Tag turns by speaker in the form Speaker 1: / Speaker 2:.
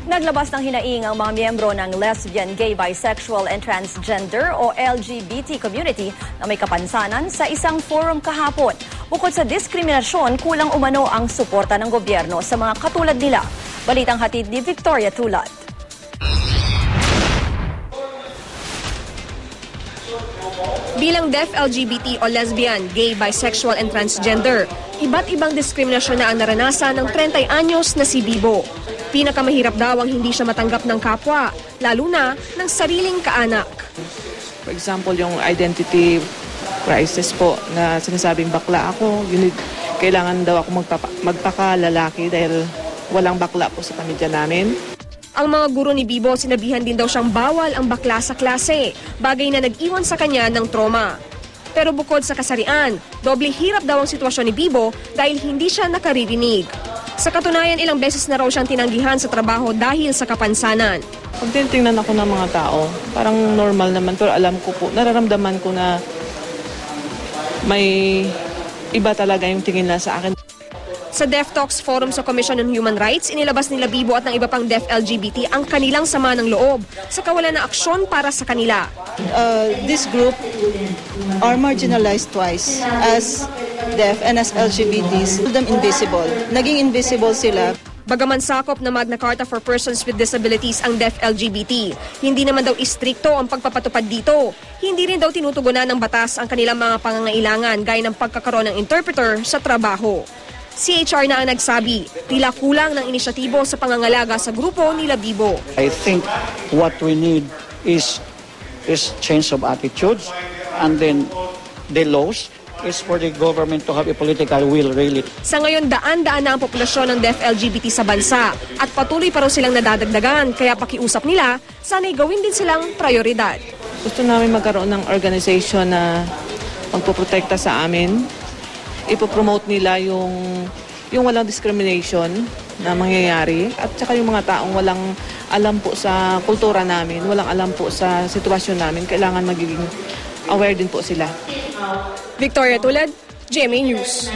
Speaker 1: Naglabas ng hinaing ang mga miyembro ng lesbian, gay, bisexual, and transgender o LGBT community na may kapansanan sa isang forum kahapon. Bukod sa diskriminasyon, kulang umano ang suporta ng gobyerno sa mga katulad nila. Balitang hatid ni Victoria Tulad.
Speaker 2: Bilang deaf LGBT o lesbian, gay, bisexual, and transgender, iba't ibang diskriminasyon na ang naranasan ng 30 anyos na si Bibo. Pinakamahirap daw ang hindi siya matanggap ng kapwa, lalo na ng sariling kaanak.
Speaker 3: For example, yung identity crisis po na sinasabing bakla ako, kailangan daw ako magpaka-lalaki dahil walang bakla po sa pamilya namin.
Speaker 2: Ang mga guro ni Bibo, sinabihan din daw siyang bawal ang bakla sa klase, bagay na nag-iwan sa kanya ng trauma. Pero bukod sa kasarian, doble hirap daw ang sitwasyon ni Bibo dahil hindi siya nakaririnig. Sa katunayan, ilang beses na raw siyang tinanggihan sa trabaho dahil sa kapansanan.
Speaker 3: Pag tinitingnan ako ng mga tao, parang normal naman, pero alam ko po, nararamdaman ko na may iba talaga yung tingin na sa akin.
Speaker 2: Sa Deaf Talks Forum sa Commission on Human Rights, inilabas nila Bibo at ng iba pang deaf LGBT ang kanilang sama ng loob sa kawalan ng aksyon para sa kanila.
Speaker 4: This group are marginalized twice as deaf and as LGBTs. Them invisible. Naging invisible sila.
Speaker 2: Bagaman sakop na Magna Carta for Persons with Disabilities ang deaf LGBT, hindi naman daw istrikto ang pagpapatupad dito. Hindi rin daw tinutugunan ng batas ang kanilang mga pangangailangan gaya ng pagkakaroon ng interpreter sa trabaho. CHR na ang nagsabi, tila kulang ng inisyatibo sa pangangalaga sa grupo nila Bibo.
Speaker 5: I think what we need is change of attitudes, and then the laws is for the government to have a political will really.
Speaker 2: Sa ngayon, daan-daan na ang populasyon ng deaf LGBT sa bansa at patuloy pa raw silang nadadagdagan, kaya pakiusap nila, sana'y gawin din silang prioridad.
Speaker 3: Gusto namin magkaroon ng organization na magpoprotekta sa amin. Ipopromote nila yung walang discrimination na mangyayari at saka yung mga taong walang alam po sa kultura namin, walang alam po sa sitwasyon namin, kailangan magiging aware din po sila.
Speaker 2: Victoria Tulad, GMA News.